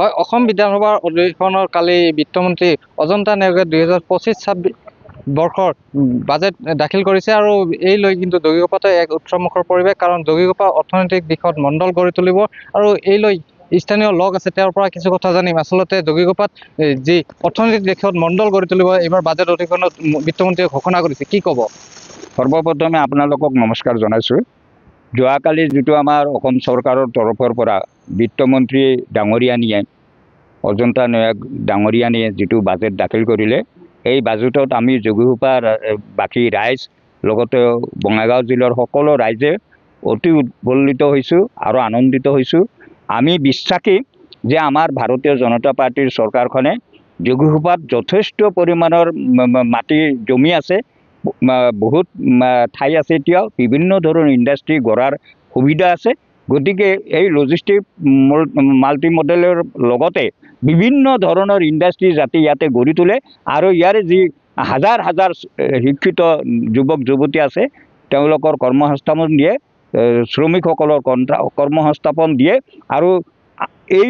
হয়, অসম বিধানসভাৰ অধিৱেশনৰ কালি বিত্তমন্ত্ৰী অজন্তা নেওগে 2025-26 বৰ্ষৰ বাজেট দাখিল কৰিছে আৰু এই লৈ কিন্তু যোগীঘোপাতে এক উৎসৱমুখৰ পৰিৱেশ, কাৰণ যোগীঘোপা অৰ্থনৈতিক দিশত মণ্ডল গঢ়ি তুলিব আৰু এই লৈ স্থানীয় লোক আছে তেওঁৰ পৰা কিছু কথা জানিম। আচলতে যোগীঘোপাত যি অৰ্থনৈতিক দিশত মণ্ডল গঢ়ি তুলিব এইবাৰ বাজেট অধিৱেশনত বিত্তমন্ত্ৰীয়ে ঘোষণা কৰিছে, কি ক'ব? সৰ্বপ্ৰথমে আপোনালোকক নমস্কাৰ জনাইছোঁ। যোৱাকালি যিটো আমাৰ অসম চৰকাৰৰ তৰফৰ পৰা বিত্তমন্ত্ৰী ডাঙৰীয়ানীয়ে অজন্তা নেওগ ডাঙৰীয়ানীয়ে যিটো বাজেট দাখিল কৰিলে, এই বাজেটত আমি যোগীঘোপাৰ বাকী ৰাইজ লগতে বঙাইগাঁও জিলাৰ সকলো ৰাইজে অতি উৎফুল্লিত হৈছোঁ আৰু আনন্দিত হৈছোঁ। আমি বিশ্বাসী যে আমাৰ ভাৰতীয় জনতা পাৰ্টিৰ চৰকাৰখনে যোগীঘোপাত যথেষ্ট পৰিমাণৰ মাটি জমি আছে, বহুত ঠাই আছে, এতিয়াও বিভিন্ন ধৰণৰ ইণ্ডাষ্ট্ৰী গঢ়াৰ সুবিধা আছে। গতিকে এই লজিষ্টিক মাল্টি মডেলৰ লগতে বিভিন্ন ধৰণৰ ইণ্ডাষ্ট্ৰী যাতে ইয়াতে গঢ়ি তোলে আৰু ইয়াৰে যি হাজাৰ হাজাৰ শিক্ষিত যুৱক যুৱতী আছে তেওঁলোকৰ কৰ্মসংস্থাপন দিয়ে, শ্ৰমিকসকলৰ কৰ্মসংস্থাপন দিয়ে আৰু এই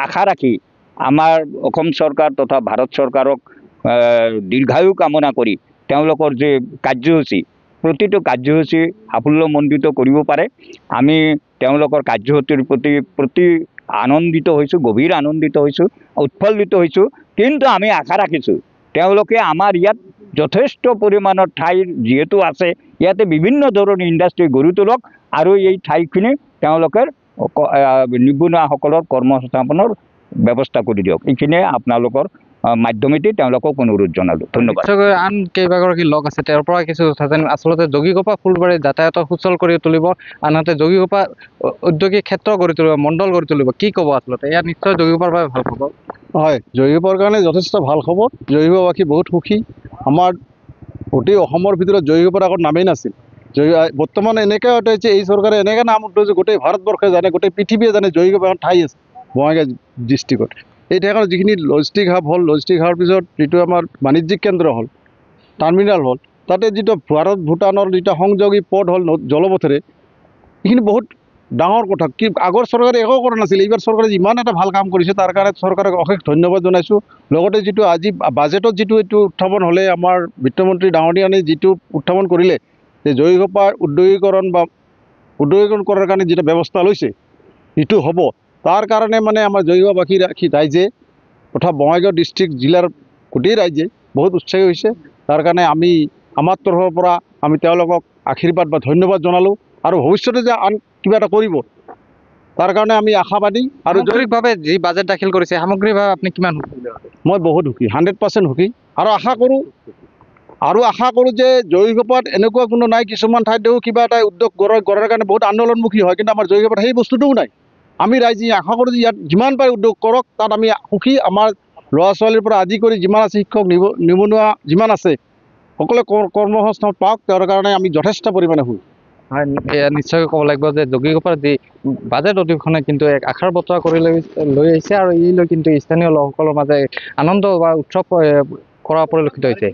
আশা ৰাখি আমাৰ অসম চৰকাৰ তথা ভাৰত চৰকাৰক দীৰ্ঘায়ু কামনা কৰি তেওঁলোকৰ যে কাৰ্যসূচী, প্ৰতিটো কাৰ্যসূচী সাফল্যমণ্ডিত কৰিব পাৰে, আমি তেওঁলোকৰ কাৰ্যসূচীৰ প্ৰতি আনন্দিত হৈছোঁ, গভীৰ আনন্দিত হৈছোঁ, উৎফুল্লিত হৈছোঁ। কিন্তু আমি আশা ৰাখিছোঁ তেওঁলোকে আমাৰ ইয়াত যথেষ্ট পৰিমাণৰ ঠাই যিহেতু আছে, ইয়াতে বিভিন্ন ধৰণৰ ইণ্ডাষ্ট্ৰী গঢ়ি তোলক আৰু এই ঠাইখিনি তেওঁলোকে নিবনুৱাসকলৰ কৰ্মসংস্থাপনৰ ব্যৱস্থা কৰি দিয়ক। এইখিনিয়ে আপোনালোকৰ মাধ্যমেদি তেওঁলোকক অনুৰোধ জনালোঁ। ধন্যবাদ। আন কেইবাগৰাকী লোক আছে তেওঁৰ পৰা কিছু কথা জানিম। আচলতে যোগীঘোপা ফুলবাৰী যাতায়াত সুচল কৰি তুলিব, আনহাতে যোগীঘোপা ঔদ্যোগিক ক্ষেত্ৰ গঢ়ি তুলিব, মণ্ডল গঢ়ি তুলিব, কি ক'ব? আচলতে এয়া নিশ্চয় যোগীঘোপাৰ বাবে ভাল খবৰ। হয়, যোগীঘোপাৰ কাৰণে যথেষ্ট ভাল খবৰ। যোগীঘোপাবাসী বহুত সুখী। আমাৰ গোটেই অসমৰ ভিতৰত যোগীঘোপাৰ আগত নামেই নাছিল। বৰ্তমান এনেকৈ উঠাইছে, এই চৰকাৰে এনেকৈ নাম উঠাইছে গোটেই ভাৰতবৰ্ষে জানে, গোটেই পৃথিৱীয়ে জানে যোগীঘোপা এখন ঠাই আছে বঙাইগাঁও ডিষ্ট্ৰিক্টত। এই ঠাইখনত যিখিনি লজিষ্টিক হাব হ'ল, লজিষ্টিক হাবৰ পিছত যিটো আমাৰ বাণিজ্যিক কেন্দ্ৰ হ'ল, টাৰ্মিনেল হ'ল, তাতে যিটো ভাৰত ভূটানৰ যিটো সংযোগী পথ হ'ল জলপথেৰে, এইখিনি বহুত ডাঙৰ কথা। কি আগৰ চৰকাৰে একো কৰা নাছিল, এইবাৰ চৰকাৰে ইমান এটা ভাল কাম কৰিছে তাৰ কাৰণে চৰকাৰক অশেষ ধন্যবাদ জনাইছোঁ। লগতে যিটো আজি বাজেটত যিটো এইটো উত্থাপন হ'লে, আমাৰ বিত্তমন্ত্ৰী ডাঙৰীয়ানীয়ে যিটো উত্থাপন কৰিলে যে যোগীঘোপাৰ উদ্যোগীকৰণ কৰাৰ কাৰণে যিটো ব্যৱস্থা লৈছে সেইটো হ'ব, তাৰ কাৰণে মানে আমাৰ যোগীঘোপাবাসী ৰাইজে তথা বঙাইগাঁও ডিষ্ট্ৰিক্ট জিলাৰ গোটেই ৰাইজে বহুত উৎসাহী হৈছে। তাৰ কাৰণে আমি আমাৰ তৰফৰ পৰা আমি তেওঁলোকক আশীৰ্বাদ বা ধন্যবাদ জনালোঁ আৰু ভৱিষ্যতে যে আন কিবা এটা কৰিব তাৰ কাৰণে আমি আশাবাদী। আৰু সামগ্ৰিকভাৱে যি বাজেট দাখিল কৰিছে, সামগ্ৰিকভাৱে আপুনি কিমান সুখী? মই বহুত সুখী, 100% সুখী। আৰু আশা কৰোঁ যে যোগীঘোপাত এনেকুৱা কোনো নাই, কিছুমান ঠাইতেও কিবা এটা উদ্যোগ গঢ়াৰ কাৰণে বহুত আন্দোলনমুখী হয়, কিন্তু আমাৰ যোগীঘোপাত সেই বস্তুটোও নাই। আমি ৰাইজে আশা কৰোঁ যে ইয়াত যিমান পাৰে উদ্যোগ কৰক, তাত আমি সুখী। আমাৰ ল'ৰা ছোৱালীৰ পৰা আদি কৰি যিমান আছে, শিক্ষক নিবনুৱা যিমান আছে, সকলোৱে কৰ্মসংস্থাপন পাওক, তেওঁৰ কাৰণে আমি যথেষ্ট পৰিমাণে সুখী। হয়, এয়া নিশ্চয়কৈ ক'ব লাগিব যে যোগীঘোপাৰ যি বাজেট অধিৱেশনে কিন্তু এক আশাৰ বতৰা কৰি লৈ আহিছে আৰু এই লৈ কিন্তু স্থানীয় লোকসকলৰ মাজে আনন্দ বা উৎসৱ কৰা পৰিলক্ষিত হৈছে।